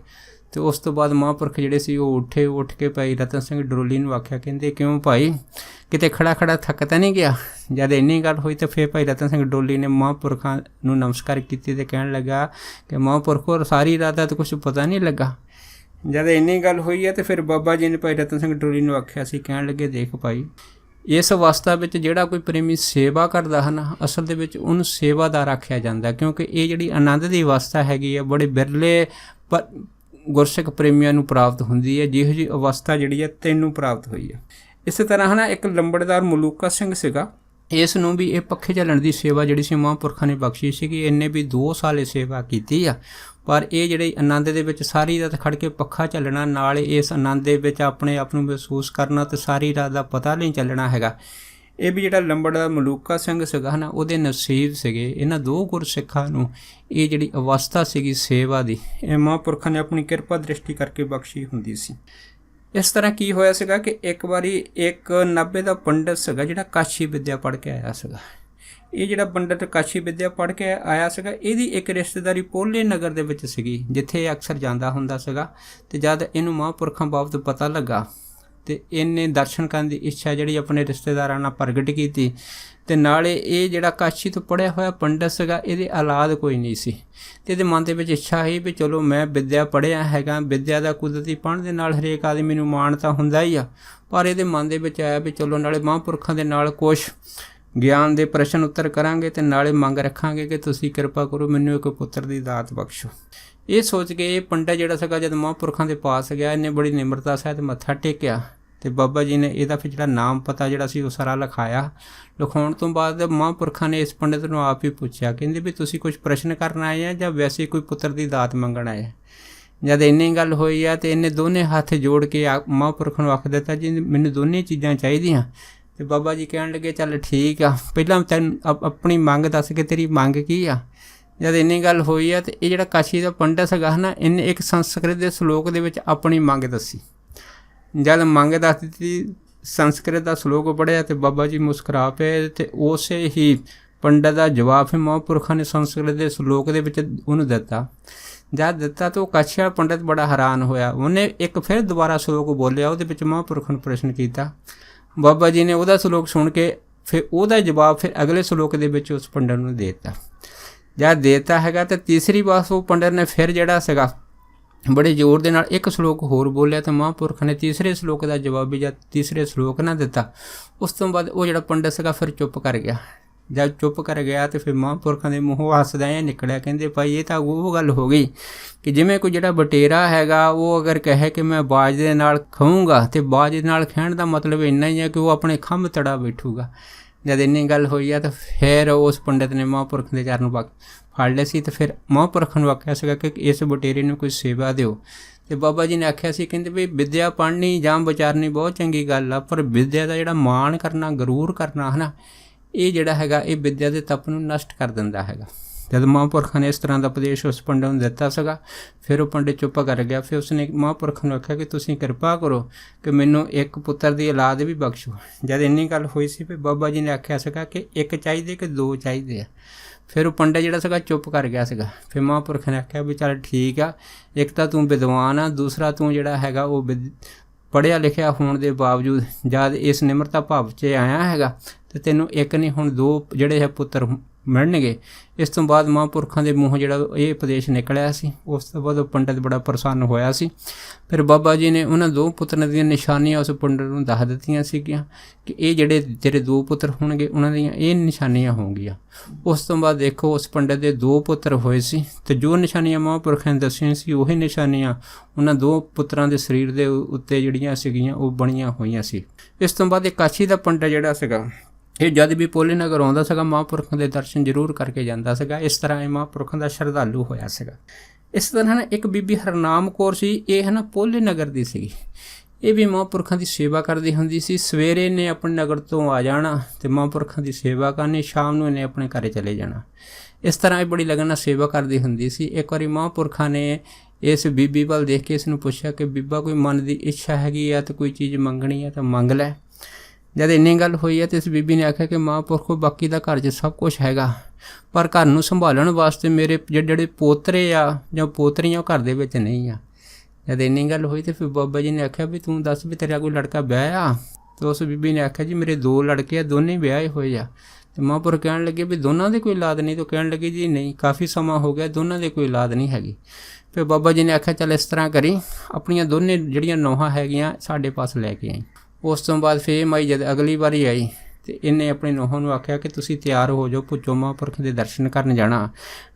ਤੇ ਉਸ ਤੋਂ ਬਾਅਦ ਮਹਾਂਪੁਰਖ ਜਿਹੜੇ ਸੀ ਉਹ ਉੱਠ ਕੇ ਭਾਈ ਰਤਨ ਸਿੰਘ ਡਰੋਲੀ ਨੂੰ ਆਖਿਆ, ਕਹਿੰਦੇ ਕਿਉਂ ਭਾਈ, ਕਿਤੇ ਖੜਾ ਖੜਾ ਥੱਕ ਤਾਂ ਨਹੀਂ ਗਿਆ? ਜਦ ਇੰਨੀ ਗੱਲ ਹੋਈ ਤਾਂ ਫਿਰ ਭਾਈ ਰਤਨ ਸਿੰਘ ਡਰੋਲੀ ਨੇ ਮਹਾਂਪੁਰਖਾਂ ਨੂੰ ਨਮਸਕਾਰ ਕੀਤੀ ਤੇ ਕਹਿਣ ਲੱਗਾ ਕਿ ਮਹਾਂਪੁਰਖੋ ਸਾਰੀ ਰਾਤ ਦਾ ਤਾਂ ਕੁਛ ਪਤਾ ਨਹੀਂ ਲੱਗਾ। ਜਦ ਇੰਨੀ ਗੱਲ ਹੋਈ ਹੈ ਤੇ ਫਿਰ ਬਾਬਾ ਜੀ ਨੇ ਭਾਈ ਰਤਨ ਸਿੰਘ ਡਰੋਲੀ ਨੂੰ ਆਖਿਆ ਸੀ, ਕਹਿਣ ਲੱਗੇ ਦੇਖ ਭਾਈ, ਇਸ ਅਵਸਥਾ ਵਿੱਚ ਜਿਹੜਾ ਕੋਈ ਪ੍ਰੇਮੀ ਸੇਵਾ ਕਰਦਾ ਹੈ ਨਾ, ਅਸਲ ਦੇ ਵਿੱਚ ਉਹਨੂੰ ਸੇਵਾਦਾਰ ਆਖਿਆ ਜਾਂਦਾ, ਕਿਉਂਕਿ ਇਹ ਜਿਹੜੀ ਆਨੰਦ ਦੀ ਅਵਸਥਾ ਹੈਗੀ ਹੈ ਬੜੇ ਬਿਰਲੇ ਪਰ ਗੁਰਸਿੱਖ ਪ੍ਰੇਮੀਆਂ ਨੂੰ ਪ੍ਰਾਪਤ ਹੁੰਦੀ ਹੈ, ਜਿਹੋ ਜਿਹੀ ਅਵਸਥਾ ਜਿਹੜੀ ਹੈ ਤੈਨੂੰ ਪ੍ਰਾਪਤ ਹੋਈ ਹੈ। ਇਸੇ ਤਰ੍ਹਾਂ ਹੈ ਨਾ ਇੱਕ ਲੰਬੜਦਾਰ ਮਲੂਕਾ ਸਿੰਘ ਸੀਗਾ, ਇਸ ਨੂੰ ਵੀ ਇਹ ਪੱਖੇ ਝੱਲਣ ਦੀ ਸੇਵਾ ਜਿਹੜੀ ਸੀ ਮਹਾਂਪੁਰਖਾਂ ਨੇ ਬਖਸ਼ੀ ਸੀਗੀ। ਇਹਨੇ ਵੀ 2 ਸਾਲ ਇਹ ਸੇਵਾ ਕੀਤੀ ਆ, ਪਰ ਇਹ ਜਿਹੜੇ ਆਨੰਦ ਦੇ ਵਿੱਚ ਸਾਰੀ ਰਾਤ ਖੜ੍ਹ ਕੇ ਪੱਖਾ ਝੱਲਣਾ, ਨਾਲ ਇਸ ਆਨੰਦ ਦੇ ਵਿੱਚ ਆਪਣੇ ਆਪ ਨੂੰ ਮਹਿਸੂਸ ਕਰਨਾ ਤੇ ਸਾਰੀ ਰਾਤ ਦਾ ਪਤਾ ਨਹੀਂ ਚੱਲਣਾ ਹੈਗਾ, ਇਹ ਵੀ ਜਿਹੜਾ ਲੰਬੜਦਾਰ ਮਲੂਕਾ ਸਿੰਘ ਸੀਗਾ ਨਾ ਉਹਦੇ ਨਸੀਬ ਸੀਗੇ। ਇਹਨਾਂ 2 ਗੁਰਸਿੱਖਾਂ ਨੂੰ ਇਹ ਜਿਹੜੀ ਅਵਸਥਾ ਸੀਗੀ ਸੇਵਾ ਦੀ, ਇਹ ਮਹਾਂਪੁਰਖਾਂ ਨੇ ਆਪਣੀ ਕਿਰਪਾ ਦ੍ਰਿਸ਼ਟੀ ਕਰਕੇ ਬਖਸ਼ੀ ਹੁੰਦੀ ਸੀ। ਇਸ ਤਰ੍ਹਾਂ ਕੀ ਹੋਇਆ ਸੀਗਾ ਕਿ ਇੱਕ ਵਾਰੀ ਇੱਕ 90 ਦਾ ਪੰਡਤ ਸੀਗਾ ਜਿਹੜਾ ਕਾਸ਼ੀ ਵਿੱਦਿਆ ਪੜ੍ਹ ਕੇ ਆਇਆ ਸੀਗਾ। ਇਹ ਜਿਹੜਾ ਪੰਡਤ ਕਾਸ਼ੀ ਵਿੱਦਿਆ ਪੜ੍ਹ ਕੇ ਆਇਆ ਸੀਗਾ, ਇਹਦੀ ਇੱਕ ਰਿਸ਼ਤੇਦਾਰੀ ਪੋਲੇ ਨਗਰ ਦੇ ਵਿੱਚ ਸੀਗੀ, ਜਿੱਥੇ ਇਹ ਅਕਸਰ ਜਾਂਦਾ ਹੁੰਦਾ ਸੀਗਾ। ਤੇ ਜਦ ਇਹਨੂੰ ਮਹਾਂਪੁਰਖਾਂ ਬਾਬਤ ਪਤਾ ਲੱਗਾ ਤੇ ਇਹਨੇ ਦਰਸ਼ਨ ਕਰਨ ਦੀ ਇੱਛਾ ਜਿਹੜੀ ਆਪਣੇ ਰਿਸ਼ਤੇਦਾਰਾਂ ਨਾਲ ਪ੍ਰਗਟ ਕੀਤੀ। ਤੇ ਨਾਲੇ ਇਹ ਜਿਹੜਾ ਕਾਸ਼ੀ ਤੋਂ ਪੜ੍ਹਿਆ ਹੋਇਆ ਪੰਡਤ ਸੀਗਾ, ਇਹਦੇ ਔਲਾਦ ਕੋਈ ਨਹੀਂ ਸੀ ਤੇ ਇਹਦੇ ਮਨ ਦੇ ਵਿੱਚ ਇੱਛਾ ਸੀ ਵੀ ਚਲੋ ਮੈਂ ਵਿੱਦਿਆ ਪੜ੍ਹਿਆ ਹੈਗਾ, ਵਿੱਦਿਆ ਦਾ ਕੁਦਰਤੀ ਪੜ੍ਹਨ ਦੇ ਨਾਲ ਹਰੇਕ ਆਦਮੀ ਨੂੰ ਮਾਣ ਤਾਂ ਹੁੰਦਾ ਹੀ ਆ, ਪਰ ਇਹਦੇ ਮਨ ਦੇ ਵਿੱਚ ਆਇਆ ਵੀ ਚਲੋ ਨਾਲੇ ਮਹਾਂਪੁਰਖਾਂ ਦੇ ਨਾਲ ਕੁਛ ਗਿਆਨ ਦੇ ਪ੍ਰਸ਼ਨ ਉੱਤਰ ਕਰਾਂਗੇ ਤੇ ਨਾਲੇ ਮੰਗ ਰੱਖਾਂਗੇ ਕਿ ਤੁਸੀਂ ਕਿਰਪਾ ਕਰੋ ਮੈਨੂੰ ਇੱਕ ਪੁੱਤਰ ਦੀ ਦਾਤ ਬਖਸ਼ੋ। ਇਹ ਸੋਚ ਕੇ ਇਹ ਪੰਡਤ ਜਿਹੜਾ ਸੀਗਾ ਜਦ ਮਹਾਂਪੁਰਖਾਂ ਦੇ ਪਾਸ ਗਿਆ, ਇਹਨੇ ਬੜੀ ਨਿਮਰਤਾ ਸਹਿਤ ਮੱਥਾ ਟੇਕਿਆ ਤੇ ਬਾਬਾ ਜੀ ਨੇ ਇਹਦਾ ਫਿਰ ਜਿਹੜਾ ਨਾਮ ਪਤਾ ਜਿਹੜਾ ਸੀ ਉਹ ਸਾਰਾ ਲਿਖਾਇਆ। ਲਿਖਾਉਣ ਤੋਂ ਬਾਅਦ ਮਹਾਂਪੁਰਖਾਂ ਨੇ ਇਸ ਪੰਡਤ ਨੂੰ ਆਪ ਹੀ ਪੁੱਛਿਆ, ਕਹਿੰਦੇ ਵੀ ਤੁਸੀਂ ਕੁਝ ਪ੍ਰਸ਼ਨ ਕਰਨ ਆਏ ਆ ਜਾਂ ਵੈਸੇ ਕੋਈ ਪੁੱਤਰ ਦੀ ਦਾਤ ਮੰਗਣ ਆਏ ਆ? ਜਦ ਇੰਨੀ ਗੱਲ ਹੋਈ ਆ ਤੇ ਇਹਨੇ ਦੋਨੇ ਹੱਥ ਜੋੜ ਕੇ ਮਹਾਂਪੁਰਖ ਨੂੰ ਆਖ ਦਿੱਤਾ, ਜੀ ਮੈਨੂੰ ਦੋਨੇ ਚੀਜ਼ਾਂ ਚਾਹੀਦੀਆਂ। ਤੇ ਬਾਬਾ ਜੀ ਕਹਿਣ ਲੱਗੇ ਚੱਲ ਠੀਕ ਆ, ਪਹਿਲਾਂ ਤੈਨੂੰ ਆਪਣੀ ਮੰਗ ਦੱਸ ਕੇ ਤੇਰੀ ਮੰਗ ਕੀ ਆ? ਜਦ ਇੰਨੀ ਗੱਲ ਹੋਈ ਆ ਤੇ ਇਹ ਜਿਹੜਾ ਕਾਸ਼ੀ ਦਾ ਪੰਡਤ ਸੀਗਾ ਨਾ, ਇਹਨੇ ਇੱਕ ਸੰਸਕ੍ਰਿਤ ਦੇ ਸ਼ਲੋਕ ਦੇ ਵਿੱਚ ਆਪਣੀ ਮੰਗ ਦੱਸੀ। ਜਦ ਮੰਗ ਦੱਸ ਦਿੱਤੀ, ਸੰਸਕ੍ਰਿਤ ਦਾ ਸ਼ਲੋਕ ਪੜ੍ਹਿਆ ਤੇ ਬਾਬਾ ਜੀ ਮੁਸਕਰਾ ਪਏ ਤੇ ਉਸੇ ਹੀ ਪੰਡਤ ਦਾ ਜਵਾਬ ਫਿਰ ਮਹਾਂਪੁਰਖਾਂ ਨੇ ਸੰਸਕ੍ਰਿਤ ਦੇ ਸ਼ਲੋਕ ਦੇ ਵਿੱਚ ਉਹਨੂੰ ਦਿੱਤਾ। ਜਦ ਦਿੱਤਾ ਤਾਂ ਉਹ ਕਾਸ਼ੀ ਵਾਲਾ ਪੰਡਤ ਬੜਾ ਹੈਰਾਨ ਹੋਇਆ। ਉਹਨੇ ਇੱਕ ਫਿਰ ਦੁਬਾਰਾ ਸ਼ਲੋਕ ਬੋਲਿਆ, ਉਹਦੇ ਵਿੱਚ ਮਹਾਂਪੁਰਖਾਂ ਨੂੰ ਪ੍ਰਸ਼ਨ ਕੀਤਾ। ਬਾਬਾ ਜੀ ਨੇ ਉਹਦਾ ਸ਼ਲੋਕ ਸੁਣ ਕੇ ਫਿਰ ਉਹਦਾ ਜਵਾਬ ਫਿਰ ਅਗਲੇ ਸ਼ਲੋਕ ਦੇ ਵਿੱਚ ਉਸ ਪੰਡਤ ਨੂੰ ਦੇ ਦਿੱਤਾ। ਜਦ ਦੇ ਦਿੱਤਾ ਹੈਗਾ ਤਾਂ ਤੀਸਰੀ ਵਾਰ ਉਹ ਪੰਡਤ ਨੇ ਫਿਰ ਜਿਹੜਾ ਸੀਗਾ ਬੜੇ ਜ਼ੋਰ ਦੇ ਨਾਲ ਇੱਕ ਸ਼ਲੋਕ ਹੋਰ ਬੋਲਿਆ ਤਾਂ ਮਹਾਂਪੁਰਖ ਨੇ ਤੀਸਰੇ ਸ਼ਲੋਕ ਦਾ ਜਵਾਬ ਵੀ ਜਦ ਤੀਸਰੇ ਸ਼ਲੋਕ ਨਾਲ ਦਿੱਤਾ। ਉਸ ਤੋਂ ਬਾਅਦ ਉਹ ਜਿਹੜਾ ਪੰਡਤ ਸੀਗਾ ਫਿਰ ਚੁੱਪ ਕਰ ਗਿਆ। ਜਦ ਚੁੱਪ ਕਰ ਗਿਆ ਤਾਂ ਫਿਰ ਮਹਾਂਪੁਰਖਾਂ ਦੇ ਮੂੰਹੋਂ ਹੱਸਦਾ ਇਹ ਨਿਕਲਿਆ, ਕਹਿੰਦੇ ਭਾਈ ਇਹ ਤਾਂ ਉਹ ਗੱਲ ਹੋ ਗਈ ਕਿ ਜਿਵੇਂ ਕੋਈ ਜਿਹੜਾ ਬਟੇਰਾ ਹੈਗਾ ਉਹ ਅਗਰ ਕਹੇ ਕਿ ਮੈਂ ਬਾਜ ਦੇ ਨਾਲ ਖਾਊਂਗਾ ਅਤੇ ਬਾਜ ਦੇ ਨਾਲ ਖਾਣ ਦਾ ਮਤਲਬ ਇੰਨਾ ਹੀ ਹੈ ਕਿ ਉਹ ਆਪਣੇ ਖੰਭ ਤੜਾ ਬੈਠੂਗਾ। ਜਦ ਇੰਨੀ ਗੱਲ ਹੋਈ ਆ ਤਾਂ ਫਿਰ ਉਸ ਪੰਡਤ ਨੇ ਮਹਾਂਪੁਰਖ ਦੇ ਚਰਨ ਫੜ ਲਏ ਸੀ ਅਤੇ ਫਿਰ ਮਹਾਂਪੁਰਖਾਂ ਨੂੰ ਆਖਿਆ ਸੀਗਾ ਕਿ ਇਸ ਬਟੇਰੇ ਨੂੰ ਕੋਈ ਸੇਵਾ ਦਿਓ। ਅਤੇ ਬਾਬਾ ਜੀ ਨੇ ਆਖਿਆ ਸੀ, ਕਹਿੰਦੇ ਵੀ ਵਿੱਦਿਆ ਪੜ੍ਹਨੀ ਜਾਂ ਵਿਚਾਰਨੀ ਬਹੁਤ ਚੰਗੀ ਗੱਲ ਆ, ਪਰ ਵਿੱਦਿਆ ਦਾ ਜਿਹੜਾ ਮਾਣ ਕਰਨਾ, ਗਰੂਰ ਕਰਨਾ ਹੈ ਨਾ, ਇਹ ਜਿਹੜਾ ਹੈਗਾ ਇਹ ਵਿੱਦਿਆ ਦੇ ਤਪ ਨੂੰ ਨਸ਼ਟ ਕਰ ਦਿੰਦਾ ਹੈਗਾ। ਜਦ ਮਹਾਂਪੁਰਖਾਂ ਨੇ ਇਸ ਤਰ੍ਹਾਂ ਦਾ ਉਪਦੇਸ਼ ਉਸ ਪੰਡਤ ਨੂੰ ਦਿੱਤਾ ਸੀਗਾ, ਫਿਰ ਉਹ ਪੰਡਿਤ ਚੁੱਪ ਕਰ ਗਿਆ। ਫਿਰ ਉਸਨੇ ਮਹਾਂਪੁਰਖਾਂ ਨੂੰ ਆਖਿਆ ਕਿ ਤੁਸੀਂ ਕਿਰਪਾ ਕਰੋ ਕਿ ਮੈਨੂੰ ਇੱਕ ਪੁੱਤਰ ਦੀ ਔਲਾਦ ਵੀ ਬਖਸ਼ੋ। ਜਦ ਇੰਨੀ ਗੱਲ ਹੋਈ ਸੀ ਫਿਰ ਬਾਬਾ ਜੀ ਨੇ ਆਖਿਆ ਸੀਗਾ ਕਿ ਇੱਕ ਚਾਹੀਦੇ ਕਿ ਦੋ ਚਾਹੀਦੇ ਆ। ਫਿਰ ਉਹ ਪੰਡਿਤ ਜਿਹੜਾ ਸੀਗਾ ਚੁੱਪ ਕਰ ਗਿਆ ਸੀਗਾ। ਫਿਰ ਮਹਾਂਪੁਰਖ ਨੇ ਆਖਿਆ ਵੀ ਚੱਲ ਠੀਕ ਆ, ਇੱਕ ਤਾਂ ਤੂੰ ਵਿਦਵਾਨ ਆ, ਦੂਸਰਾ ਤੂੰ ਜਿਹੜਾ ਹੈਗਾ ਉਹ ਪੜ੍ਹਿਆ ਲਿਖਿਆ ਹੋਣ ਦੇ ਬਾਵਜੂਦ ਜਦ ਇਸ ਨਿਮਰਤਾ ਭਾਵ 'ਚ ਆਇਆ ਹੈਗਾ ਅਤੇ ਤੈਨੂੰ ਇੱਕ ਨਹੀਂ ਹੁਣ ਦੋ ਜਿਹੜੇ ਹੈ ਪੁੱਤਰ ਮਿਲਣਗੇ। ਇਸ ਤੋਂ ਬਾਅਦ ਮਹਾਂਪੁਰਖਾਂ ਦੇ ਮੂੰਹੋਂ ਜਿਹੜਾ ਇਹ ਉਪਦੇਸ਼ ਨਿਕਲਿਆ ਸੀ, ਉਸ ਤੋਂ ਬਾਅਦ ਉਹ ਪੰਡਿਤ ਬੜਾ ਪ੍ਰਸੰਨ ਹੋਇਆ ਸੀ। ਫਿਰ ਬਾਬਾ ਜੀ ਨੇ ਉਹਨਾਂ ਦੋ ਪੁੱਤਰਾਂ ਦੀਆਂ ਨਿਸ਼ਾਨੀਆਂ ਉਸ ਪੰਡਿਤ ਨੂੰ ਦੱਸ ਦਿੱਤੀਆਂ ਸੀਗੀਆਂ ਕਿ ਇਹ ਜਿਹੜੇ ਤੇਰੇ ਦੋ ਪੁੱਤਰ ਹੋਣਗੇ ਉਹਨਾਂ ਦੀਆਂ ਇਹ ਨਿਸ਼ਾਨੀਆਂ ਹੋਣਗੀਆਂ। ਉਸ ਤੋਂ ਬਾਅਦ ਦੇਖੋ ਉਸ ਪੰਡਿਤ ਦੇ ਦੋ ਪੁੱਤਰ ਹੋਏ ਸੀ ਅਤੇ ਜੋ ਨਿਸ਼ਾਨੀਆਂ ਮਹਾਂਪੁਰਖਾਂ ਨੇ ਦੱਸੀਆਂ ਸੀ ਉਹੀ ਨਿਸ਼ਾਨੀਆਂ ਉਹਨਾਂ ਦੋ ਪੁੱਤਰਾਂ ਦੇ ਸਰੀਰ ਦੇ ਉੱਤੇ ਜਿਹੜੀਆਂ ਸੀਗੀਆਂ ਉਹ ਬਣੀਆਂ ਹੋਈਆਂ ਸੀ। ਇਸ ਤੋਂ ਬਾਅਦ ਇਹ ਕਾਸ਼ੀ ਦਾ ਪੰਡਿਤ ਜਿਹੜਾ ਸੀਗਾ ਇਹ ਜਦ ਵੀ ਪੋਲੇ ਨਗਰ ਆਉਂਦਾ ਸੀਗਾ ਮਹਾਂਪੁਰਖਾਂ ਦੇ ਦਰਸ਼ਨ ਜ਼ਰੂਰ ਕਰਕੇ ਜਾਂਦਾ ਸੀਗਾ। ਇਸ ਤਰ੍ਹਾਂ ਇਹ ਮਹਾਂਪੁਰਖਾਂ ਦਾ ਸ਼ਰਧਾਲੂ ਹੋਇਆ ਸੀਗਾ। ਇਸ ਤਰ੍ਹਾਂ ਨਾ ਇੱਕ ਬੀਬੀ ਹਰਨਾਮ ਕੌਰ ਸੀ, ਇਹ ਹੈ ਨਾ ਪੋਲੇ ਨਗਰ ਦੀ ਸੀਗੀ। ਇਹ ਵੀ ਮਹਾਂਪੁਰਖਾਂ ਦੀ ਸੇਵਾ ਕਰਦੀ ਹੁੰਦੀ ਸੀ। ਸਵੇਰੇ ਨੇ ਆਪਣੇ ਨਗਰ ਤੋਂ ਆ ਜਾਣਾ ਅਤੇ ਮਹਾਂਪੁਰਖਾਂ ਦੀ ਸੇਵਾ ਕਰਨੀ, ਸ਼ਾਮ ਨੂੰ ਇਹਨੇ ਆਪਣੇ ਘਰ ਚਲੇ ਜਾਣਾ। ਇਸ ਤਰ੍ਹਾਂ ਇਹ ਬੜੀ ਲਗਨ ਨਾਲ ਸੇਵਾ ਕਰਦੀ ਹੁੰਦੀ ਸੀ। ਇੱਕ ਵਾਰੀ ਮਹਾਂਪੁਰਖਾਂ ਨੇ ਇਸ ਬੀਬੀ ਵੱਲ ਦੇਖ ਕੇ ਇਸ ਨੂੰ ਪੁੱਛਿਆ ਕਿ ਬੀਬਾ ਕੋਈ ਮਨ ਦੀ ਇੱਛਾ ਹੈਗੀ ਆ ਅਤੇ ਕੋਈ ਚੀਜ਼ ਮੰਗਣੀ ਆ ਤਾਂ ਮੰਗ ਲੈ। ਜਦ ਇੰਨੀ ਗੱਲ ਹੋਈ ਹੈ ਤਾਂ ਇਸ ਬੀਬੀ ਨੇ ਆਖਿਆ ਕਿ ਮਹਾਂਪੁਰਖੋ ਬਾਕੀ ਦਾ ਘਰ 'ਚ ਸਭ ਕੁਛ ਹੈਗਾ, ਪਰ ਘਰ ਨੂੰ ਸੰਭਾਲਣ ਵਾਸਤੇ ਮੇਰੇ ਜਿਹੜੇ ਪੋਤਰੇ ਆ ਜਾਂ ਪੋਤਰੀਆਂ ਉਹ ਘਰ ਦੇ ਵਿੱਚ ਨਹੀਂ ਆ। ਜਦ ਇੰਨੀ ਗੱਲ ਹੋਈ ਤਾਂ ਫਿਰ ਬਾਬਾ ਜੀ ਨੇ ਆਖਿਆ ਵੀ ਤੂੰ ਦੱਸ ਵੀ ਤੇਰਾ ਕੋਈ ਲੜਕਾ ਵਿਆਹਿਆ ਆ? ਤਾਂ ਉਸ ਬੀਬੀ ਨੇ ਆਖਿਆ ਜੀ ਮੇਰੇ ਦੋ ਲੜਕੇ ਆ, ਦੋਨੇ ਵਿਆਹੇ ਹੋਏ ਆ। ਅਤੇ ਮਹਾਂਪੁਰਖ ਕਹਿਣ ਲੱਗੇ ਵੀ ਦੋਨਾਂ ਦੇ ਕੋਈ ਔਲਾਦ ਨਹੀਂ? ਤਾਂ ਕਹਿਣ ਲੱਗੇ ਜੀ ਨਹੀਂ, ਕਾਫੀ ਸਮਾਂ ਹੋ ਗਿਆ, ਦੋਨਾਂ ਦੇ ਕੋਈ ਔਲਾਦ ਨਹੀਂ ਹੈਗੀ। ਫਿਰ ਬਾਬਾ ਜੀ ਨੇ ਆਖਿਆ ਚੱਲ ਇਸ ਤਰ੍ਹਾਂ ਕਰੀ, ਆਪਣੀਆਂ ਦੋਨੇ ਜਿਹੜੀਆਂ ਨੌਹਾਂ ਹੈਗੀਆਂ ਸਾਡੇ ਪਾਸ ਲੈ ਕੇ ਆਈ। ਉਸ ਤੋਂ ਬਾਅਦ ਫੇਰ ਮਾਈ ਜਦ ਅਗਲੀ ਵਾਰੀ ਆਈ ਅਤੇ ਇਹਨੇ ਆਪਣੀ ਨੂੰਹਾਂ ਨੂੰ ਆਖਿਆ ਕਿ ਤੁਸੀਂ ਤਿਆਰ ਹੋ ਜਾਓ, ਭੁੱਚੋ ਮਹਾਂਪੁਰਖ ਦੇ ਦਰਸ਼ਨ ਕਰਨ ਜਾਣਾ।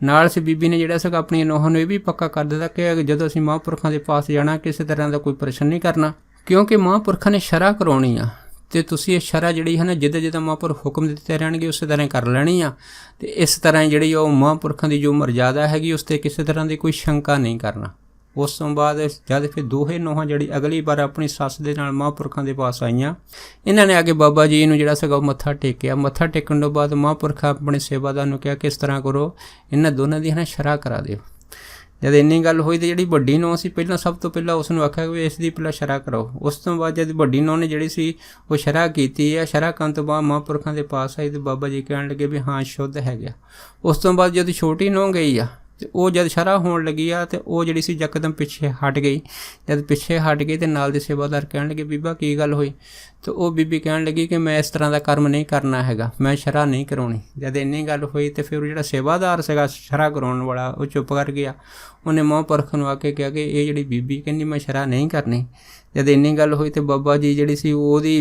ਨਾਲ ਇਸ ਬੀਬੀ ਨੇ ਜਿਹੜਾ ਸੀਗਾ ਆਪਣੀਆਂ ਨੂੰਹਾਂ ਨੂੰ ਇਹ ਵੀ ਪੱਕਾ ਕਰ ਦਿੱਤਾ ਕਿ ਜਦੋਂ ਅਸੀਂ ਮਹਾਂਪੁਰਖਾਂ ਦੇ ਪਾਸ ਜਾਣਾ ਕਿਸੇ ਤਰ੍ਹਾਂ ਦਾ ਕੋਈ ਪ੍ਰਸ਼ਨ ਨਹੀਂ ਕਰਨਾ, ਕਿਉਂਕਿ ਮਹਾਂਪੁਰਖਾਂ ਨੇ ਸ਼ਰ੍ਹਾ ਕਰਾਉਣੀ ਆ ਅਤੇ ਤੁਸੀਂ ਇਹ ਸ਼ਰ੍ਹਾ ਜਿਹੜੀ ਹੈ ਨਾ ਜਿੱਦਾਂ ਮਹਾਂਪੁਰਖ ਹੁਕਮ ਦਿੱਤੇ ਰਹਿਣਗੇ ਉਸੇ ਤਰ੍ਹਾਂ ਕਰ ਲੈਣੀ ਆ। ਅਤੇ ਇਸ ਤਰ੍ਹਾਂ ਜਿਹੜੀ ਉਹ ਮਹਾਂਪੁਰਖਾਂ ਦੀ ਜੋ ਮਰਜ਼ਾਦਾ ਹੈਗੀ ਉਸ 'ਤੇ ਕਿਸੇ ਤਰ੍ਹਾਂ ਦੀ ਕੋਈ ਸ਼ੰਕਾ ਨਹੀਂ ਕਰਨਾ। ਉਸ ਤੋਂ ਬਾਅਦ ਜਦ ਫਿਰ ਦੋਹੇ ਨੂੰਹਾਂ ਜਿਹੜੀ ਅਗਲੀ ਵਾਰ ਆਪਣੀ ਸੱਸ ਦੇ ਨਾਲ ਮਹਾਂਪੁਰਖਾਂ ਦੇ ਪਾਸ ਆਈਆਂ, ਇਹਨਾਂ ਨੇ ਆ ਕੇ ਬਾਬਾ ਜੀ ਨੂੰ ਜਿਹੜਾ ਸੀਗਾ ਉਹ ਮੱਥਾ ਟੇਕਿਆ। ਮੱਥਾ ਟੇਕਣ ਤੋਂ ਬਾਅਦ ਮਹਾਂਪੁਰਖ ਆਪਣੇ ਸੇਵਾਦਾਰ ਨੂੰ ਕਿਹਾ ਕਿ ਇਸ ਤਰ੍ਹਾਂ ਕਰੋ, ਇਹਨਾਂ ਦੋਨਾਂ ਦੀ ਹੈ ਨਾ ਸ਼ਰ੍ਹਾ ਕਰਾ ਦਿਓ। ਜਦ ਇੰਨੀ ਗੱਲ ਹੋਈ ਤਾਂ ਜਿਹੜੀ ਵੱਡੀ ਨੂੰਹ ਸੀ ਪਹਿਲਾਂ ਸਭ ਤੋਂ ਪਹਿਲਾਂ ਉਸ ਨੂੰ ਆਖਿਆ ਕਿ ਇਸ ਦੀ ਪਹਿਲਾਂ ਸ਼ਰ੍ਹਾ ਕਰਾਓ। ਉਸ ਤੋਂ ਬਾਅਦ ਜਦ ਵੱਡੀ ਨੂੰਹ ਨੇ ਜਿਹੜੀ ਸੀ ਉਹ ਸ਼ਰ੍ਹਾ ਕੀਤੀ ਹੈ। ਸ਼ਰ੍ਹਾ ਕਰਨ ਤੋਂ ਬਾਅਦ ਮਹਾਂਪੁਰਖਾਂ ਦੇ ਪਾਸ ਆਈ ਅਤੇ ਬਾਬਾ ਜੀ ਕਹਿਣ ਲੱਗੇ ਵੀ ਹਾਂ ਸ਼ੁੱਧ ਹੈਗਾ। ਉਸ ਤੋਂ ਬਾਅਦ ਜਦ ਛੋਟੀ ਨੂੰਹ ਗਈ ਆ ਅਤੇ ਉਹ ਜਦ ਸ਼ਰ੍ਹਾ ਹੋਣ ਲੱਗੀ ਆ ਅਤੇ ਉਹ ਜਿਹੜੀ ਸੀ ਯਕਦਮ ਪਿੱਛੇ ਹਟ ਗਈ। ਜਦ ਪਿੱਛੇ ਹਟ ਗਈ ਅਤੇ ਨਾਲ ਦੇ ਸੇਵਾਦਾਰ ਕਹਿਣ ਲੱਗੇ ਬੀਬਾ ਕੀ ਗੱਲ ਹੋਈ? ਅਤੇ ਉਹ ਬੀਬੀ ਕਹਿਣ ਲੱਗੀ ਕਿ ਮੈਂ ਇਸ ਤਰ੍ਹਾਂ ਦਾ ਕਰਮ ਨਹੀਂ ਕਰਨਾ ਹੈਗਾ, ਮੈਂ ਸ਼ਰ੍ਹਾ ਨਹੀਂ ਕਰਾਉਣੀ। ਜਦ ਇੰਨੀ ਗੱਲ ਹੋਈ ਅਤੇ ਫਿਰ ਉਹ ਜਿਹੜਾ ਸੇਵਾਦਾਰ ਸੀਗਾ ਸ਼ਰ੍ਹਾ ਕਰਾਉਣ ਵਾਲਾ ਉਹ ਚੁੱਪ ਕਰ ਗਿਆ। ਉਹਨੇ ਮਹਾਂਪੁਰਖ ਨੂੰ ਆ ਕੇ ਕਿਹਾ ਕਿ ਇਹ ਜਿਹੜੀ ਬੀਬੀ ਕਹਿੰਦੀ ਮੈਂ ਸ਼ਰ੍ਹਾ ਨਹੀਂ ਕਰਨੀ। ਜਦ ਇੰਨੀ ਗੱਲ ਹੋਈ ਅਤੇ ਬਾਬਾ ਜੀ ਜਿਹੜੀ ਸੀ ਉਹਦੀ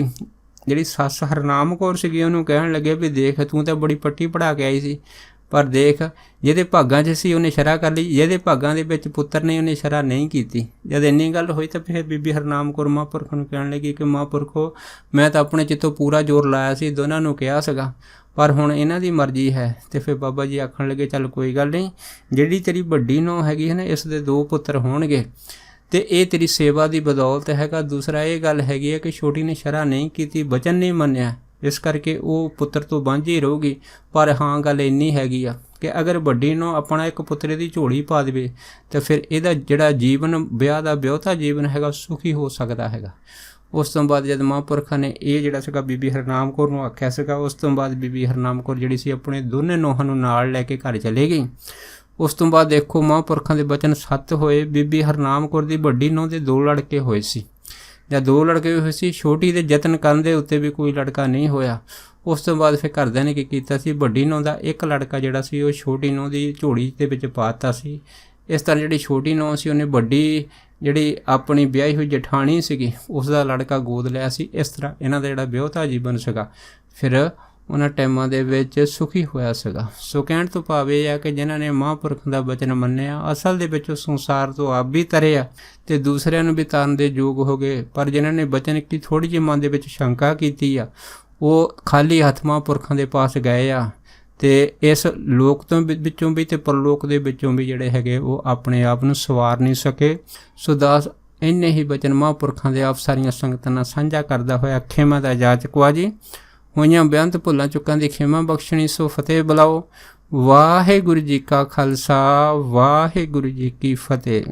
ਜਿਹੜੀ ਸੱਸ ਹਰਨਾਮ ਕੌਰ ਸੀਗੀ ਉਹਨੂੰ ਕਹਿਣ ਲੱਗੇ ਵੀ ਦੇਖ ਤੂੰ ਤਾਂ ਬੜੀ ਪੱਟੀ ਪੜ੍ਹਾ ਕੇ ਆਈ ਸੀ, ਪਰ ਦੇਖ ਜਿਹਦੇ ਭਾਗਾਂ 'ਚ ਸੀ ਉਹਨੇ ਸ਼ਰ੍ਹਾ ਕਰ ਲਈ, ਜਿਹਦੇ ਭਾਗਾਂ ਦੇ ਵਿੱਚ ਪੁੱਤਰ ਨੇ ਉਹਨੇ ਸ਼ਰ੍ਹਾ ਨਹੀਂ ਕੀਤੀ। ਜਦ ਇੰਨੀ ਗੱਲ ਹੋਈ ਤਾਂ ਫਿਰ ਬੀਬੀ ਹਰਨਾਮ ਕੌਰ ਮਹਾਂਪੁਰਖ ਨੂੰ ਕਹਿਣ ਲੱਗੀ ਕਿ ਮਹਾਂਪੁਰਖੋ ਮੈਂ ਤਾਂ ਆਪਣੇ ਚਿੱਤੋਂ ਪੂਰਾ ਜ਼ੋਰ ਲਾਇਆ ਸੀ, ਦੋਨਾਂ ਨੂੰ ਕਿਹਾ ਸੀਗਾ, ਪਰ ਹੁਣ ਇਹਨਾਂ ਦੀ ਮਰਜ਼ੀ ਹੈ। ਅਤੇ ਫਿਰ ਬਾਬਾ ਜੀ ਆਖਣ ਲੱਗੇ ਚੱਲ ਕੋਈ ਗੱਲ ਨਹੀਂ, ਜਿਹੜੀ ਤੇਰੀ ਵੱਡੀ ਨੂੰਹ ਹੈਗੀ ਹੈ ਨਾ ਇਸ ਦੇ ਦੋ ਪੁੱਤਰ ਹੋਣਗੇ ਅਤੇ ਇਹ ਤੇਰੀ ਸੇਵਾ ਦੀ ਬਦੌਲਤ ਹੈਗਾ। ਦੂਸਰਾ ਇਹ ਗੱਲ ਹੈਗੀ ਹੈ ਕਿ ਛੋਟੀ ਨੇ ਸ਼ਰ੍ਹਾ ਨਹੀਂ ਕੀਤੀ, ਵਚਨ ਨਹੀਂ ਮੰਨਿਆ, ਇਸ ਕਰਕੇ ਉਹ ਪੁੱਤਰ ਤੋਂ ਵਾਂਝੀ ਰਹੂਗੀ। ਪਰ ਹਾਂ ਗੱਲ ਇੰਨੀ ਹੈਗੀ ਆ ਕਿ ਅਗਰ ਵੱਡੀ ਨੂੰ ਆਪਣਾ ਇੱਕ ਪੁੱਤਰ ਦੀ ਝੋਲੀ ਪਾ ਦੇਵੇ ਤਾਂ ਫਿਰ ਇਹਦਾ ਜਿਹੜਾ ਜੀਵਨ ਵਿਆਹ ਦਾ ਵਿਆਹੁਤਾ ਜੀਵਨ ਹੈਗਾ ਸੁਖੀ ਹੋ ਸਕਦਾ ਹੈਗਾ। ਉਸ ਤੋਂ ਬਾਅਦ ਜਦ ਮਹਾਂਪੁਰਖਾਂ ਨੇ ਇਹ ਜਿਹੜਾ ਸੀਗਾ ਬੀਬੀ ਹਰਨਾਮ ਕੌਰ ਨੂੰ ਆਖਿਆ ਸੀਗਾ, ਉਸ ਤੋਂ ਬਾਅਦ ਬੀਬੀ ਹਰਨਾਮ ਕੌਰ ਜਿਹੜੀ ਸੀ ਆਪਣੇ ਦੋਨੇ ਨੂੰਹਾਂ ਨੂੰ ਨਾਲ ਲੈ ਕੇ ਘਰ ਚਲੇ ਗਈ। ਉਸ ਤੋਂ ਬਾਅਦ ਦੇਖੋ ਮਹਾਂਪੁਰਖਾਂ ਦੇ ਬਚਨ ਸੱਤ ਹੋਏ। ਬੀਬੀ ਹਰਨਾਮ ਕੌਰ ਦੀ ਵੱਡੀ ਨੂੰਹ ਦੇ 2 ਲੜਕੇ ਹੋਏ ਸੀ, ਜਾਂ 2 ਲੜਕੇ ਹੋਏ ਸੀ। ਛੋਟੀ ਦੇ ਯਤਨ ਕਰਨ ਦੇ ਉੱਤੇ ਵੀ ਕੋਈ ਲੜਕਾ ਨਹੀਂ ਹੋਇਆ। ਉਸ ਤੋਂ ਬਾਅਦ ਫਿਰ ਘਰਦਿਆਂ ਨੇ ਕੀ ਕੀਤਾ ਸੀ, ਵੱਡੀ ਨੂੰਹ ਦਾ 1 ਲੜਕਾ ਜਿਹੜਾ ਸੀ ਉਹ ਛੋਟੀ ਨੂੰਹ ਦੀ ਝੋਲੀ ਦੇ ਵਿੱਚ ਪਾ ਦਿੱਤਾ ਸੀ। ਇਸ ਤਰ੍ਹਾਂ ਜਿਹੜੀ ਛੋਟੀ ਨੂੰਹ ਸੀ ਉਹਨੇ ਵੱਡੀ ਜਿਹੜੀ ਆਪਣੀ ਵਿਆਹੀ ਹੋਈ ਜਠਾਣੀ ਸੀਗੀ ਉਸ ਦਾ ਲੜਕਾ ਗੋਦ ਲਿਆ ਸੀ। ਇਸ ਤਰ੍ਹਾਂ ਇਹਨਾਂ ਦਾ ਜਿਹੜਾ ਵਿਆਹੁਤਾ ਜੀਵਨ ਸੀਗਾ ਫਿਰ ਉਹਨਾਂ ਟਾਈਮਾਂ ਦੇ ਵਿੱਚ ਸੁਖੀ ਹੋਇਆ ਸੀਗਾ। ਸੋ ਕਹਿਣ ਤੋਂ ਭਾਵ ਇਹ ਆ ਕਿ ਜਿਨ੍ਹਾਂ ਨੇ ਮਹਾਂਪੁਰਖਾਂ ਦਾ ਬਚਨ ਮੰਨਿਆ ਅਸਲ ਦੇ ਵਿੱਚ ਸੰਸਾਰ ਤੋਂ ਆਪ ਵੀ ਤਰੇ ਆ ਅਤੇ ਦੂਸਰਿਆਂ ਨੂੰ ਵੀ ਤਰਨ ਦੇ ਯੋਗ ਹੋ ਗਏ। ਪਰ ਜਿਨ੍ਹਾਂ ਨੇ ਬਚਨ ਕੀ ਥੋੜ੍ਹੀ ਜਿਹੀ ਮਨ ਦੇ ਵਿੱਚ ਸ਼ੰਕਾ ਕੀਤੀ ਆ ਉਹ ਖਾਲੀ ਹੱਥ ਮਹਾਂਪੁਰਖਾਂ ਦੇ ਪਾਸ ਗਏ ਆ ਅਤੇ ਇਸ ਲੋਕ ਤੋਂ ਵਿੱਚੋਂ ਵੀ ਅਤੇ ਪਰਲੋਕ ਦੇ ਵਿੱਚੋਂ ਵੀ ਜਿਹੜੇ ਹੈਗੇ ਉਹ ਆਪਣੇ ਆਪ ਨੂੰ ਸਵਾਰ ਨਹੀਂ ਸਕੇ। ਸੋ ਦਾਸ ਇੰਨੇ ਹੀ ਬਚਨ ਮਹਾਂਪੁਰਖਾਂ ਦੇ ਆਪ ਸਾਰੀਆਂ ਸੰਗਤਾਂ ਨਾਲ ਸਾਂਝਾ ਕਰਦਾ ਹੋਇਆ ਖਿਮਾ ਦਾ ਜਾਚ ਕੁਆ ਜੀ। ਹੋਈਆਂ ਬੇਅੰਤ ਭੁੱਲਾਂ ਚੁੱਕਾਂ ਦੀ ਖਿਮਾ ਬਖਸ਼ਣੀ। ਸੋ ਫਤਿਹ ਬੁਲਾਓ। ਵਾਹਿਗੁਰੂ ਜੀ ਕਾ ਖਾਲਸਾ, ਵਾਹਿਗੁਰੂ ਜੀ ਕੀ ਫਤਿਹ।